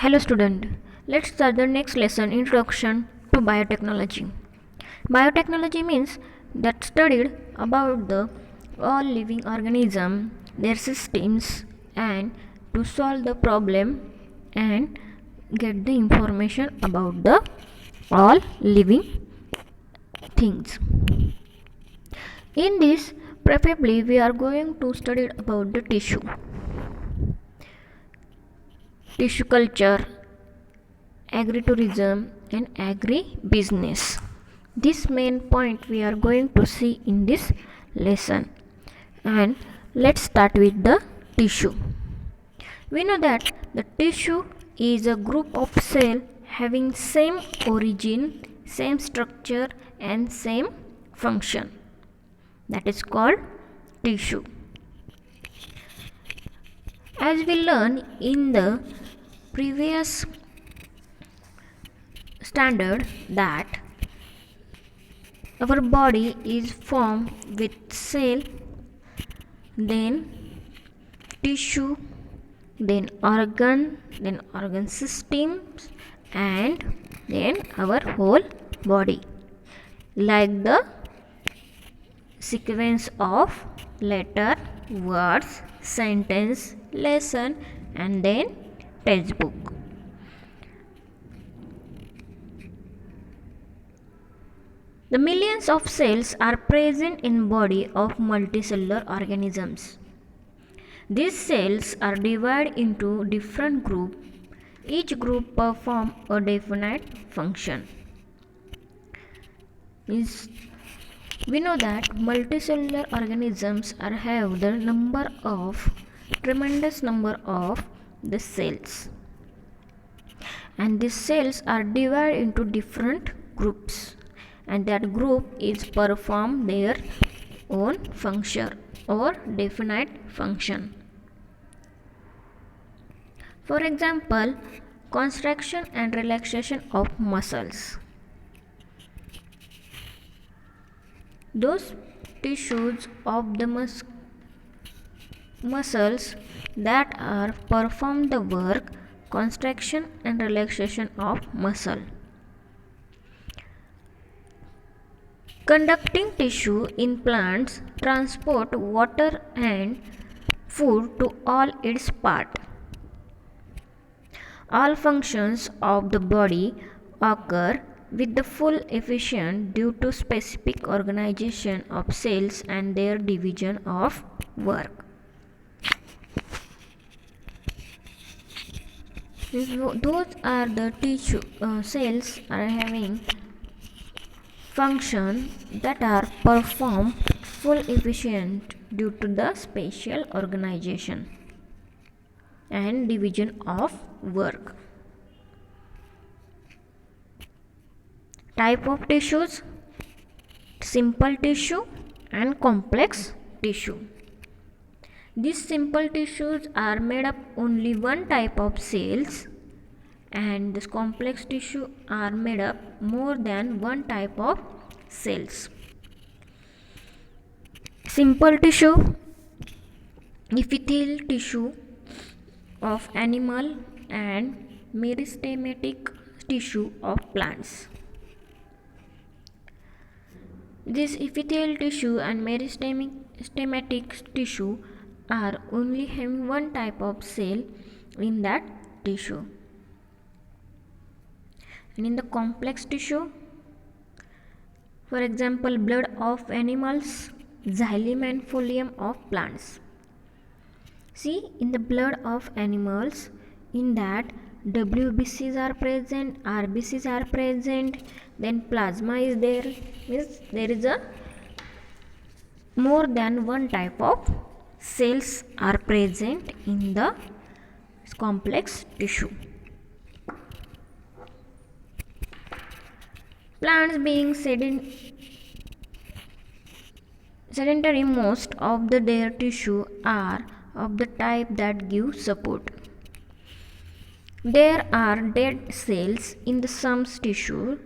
Hello student, let's start the next lesson, Introduction to Biotechnology. Biotechnology means that studied about the all living organism, their systems, and to solve the problem and get the information about the all living things. In this, preferably we are going to study about the tissue culture, agritourism, and agribusiness. This main point we are going to see in this lesson. And let's start with the tissue. We know that the tissue is a group of cells having same origin, same structure, and same function. That is called tissue. As we learned in the previous standard that our body is formed with cell, then tissue, then organ systems, and then our whole body, like the sequence of letter, words, sentence, lesson, and then textbook. The millions of cells are present in body of multicellular organisms. These cells are divided into different groups. Each group performs a definite function. We know that multicellular organisms have the tremendous number of the cells, and these cells are divided into different groups, and that group is perform their own function or definite function. For example, contraction and relaxation of muscles. Those tissues of the muscles that are perform the work contraction and relaxation of muscle. Conducting tissue in plants transport water and food to all its parts. All functions of the body occur with the full efficiency due to specific organization of cells and their division of work. Those are the tissue cells are having function that are performed full efficient due to the spatial organization and division of work. Type of tissues: simple tissue and complex tissue. These simple tissues are made up only one type of cells, and this complex tissue are made up more than one type of cells. Simple tissue: epithelial tissue of animal and meristematic tissue of plants. This epithelial tissue and meristematic tissue are only having one type of cell in that tissue. And in the complex tissue, for example, blood of animals, xylem and phloem of plants. See, in the blood of animals, in that WBCs are present, RBCs are present, then plasma is there. Means there is a more than one type of cells are present in the complex tissue. Plants being sedentary, most of their tissue are of the type that give support. There are dead cells in some tissue,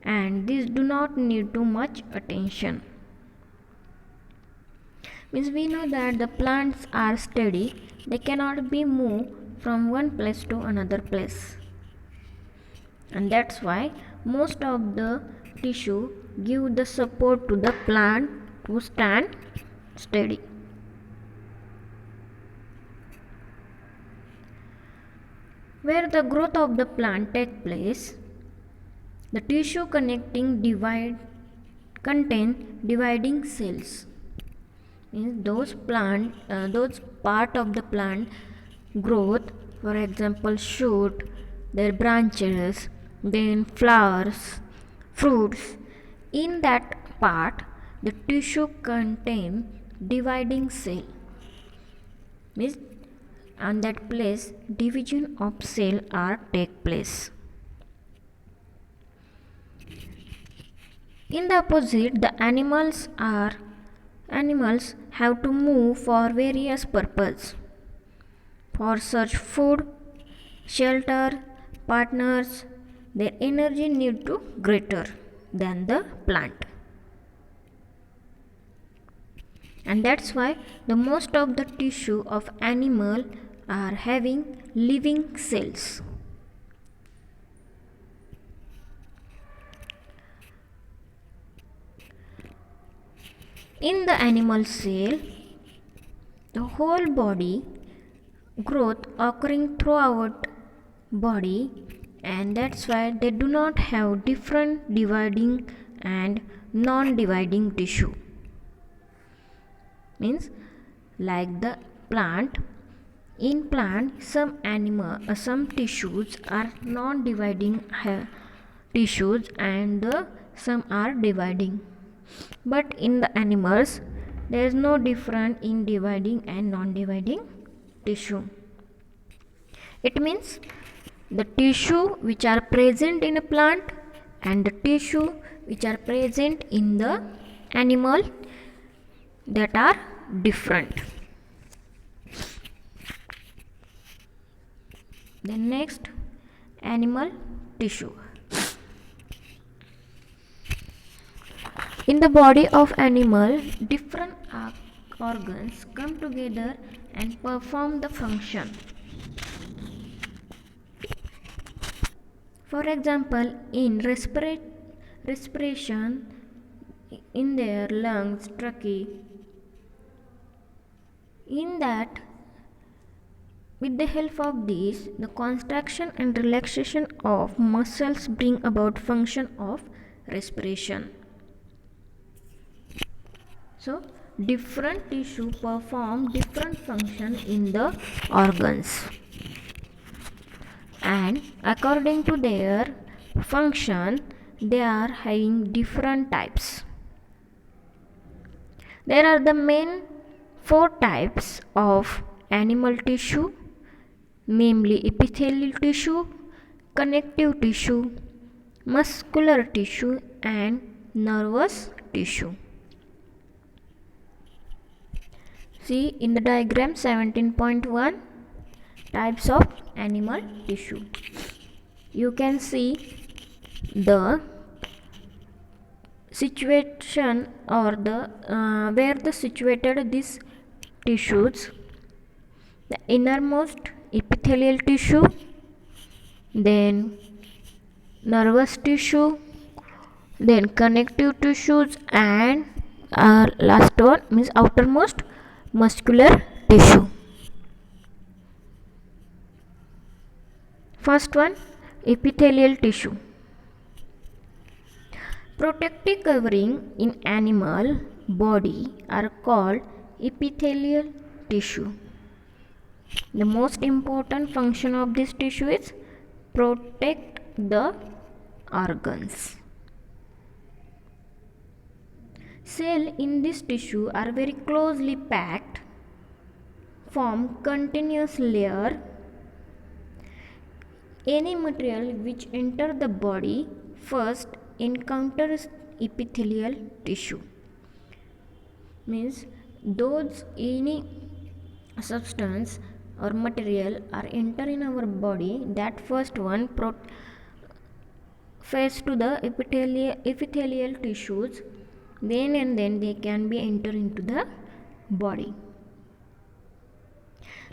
and these do not need too much attention. Means we know that the plants are steady, they cannot be moved from one place to another place, and that's why most of the tissue give the support to the plant to stand steady. Where the growth of the plant takes place, the tissue contain dividing cells. Means those part of the plant growth, for example shoot, their branches, then flowers, fruits. In that part, the tissue contain dividing cell. Means on that place division of cell are take place. In the opposite, the animals have to move for various purposes. For search food, shelter, partners, their energy need to greater than the plant. And that's why the most of the tissue of animal are having living cells. In the animal cell, the whole body growth occurring throughout body, and that's why they do not have different dividing and non-dividing tissue. Means like the plant, in plant some tissues are non-dividing tissues and some are dividing, but in the animals there is no difference in dividing and non-dividing tissue. It means the tissue which are present in a plant and the tissue which are present in the animal, that are different. Then next, animal tissue. In the body of animal, different organs come together and perform the function. For example, in respiration, in their lungs, trachea, in that with the help of these, the contraction and relaxation of muscles bring about function of respiration. So different tissue perform different function in the organs, and according to their function they are having different types. There are the main 4 types of animal tissue, namely epithelial tissue, connective tissue, muscular tissue, and nervous tissue. See in the diagram 17.1, types of animal tissue. You can see the situation or the where the situated these tissues: the innermost epithelial tissue, then nervous tissue, then connective tissues, and last one means outermost muscular tissue. First one, epithelial tissue. Protective covering in animal body are called epithelial tissue. The most important function of this tissue is protect the organs. Cells in this tissue are very closely packed, form continuous layer. Any material which enter the body first encounters epithelial tissue. Means those any substance or material are enter in our body, that first one face to the epithelial tissues, then and then they can be enter into the body.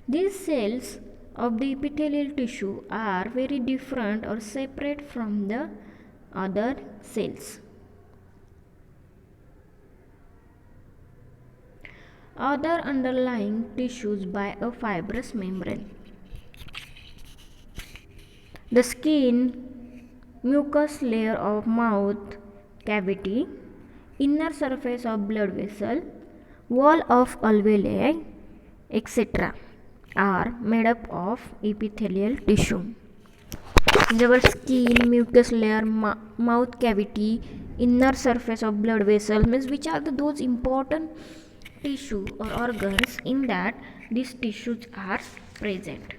These cells of the epithelial tissue are very different or separate from the other cells. Other underlying tissues by a fibrous membrane. The skin, mucous layer of mouth cavity, inner surface of blood vessel, wall of alveoli, etc. are made up of epithelial tissue. Our skin, mucous layer, mouth cavity, inner surface of blood vessel means which are those important tissue or organs in that these tissues are present.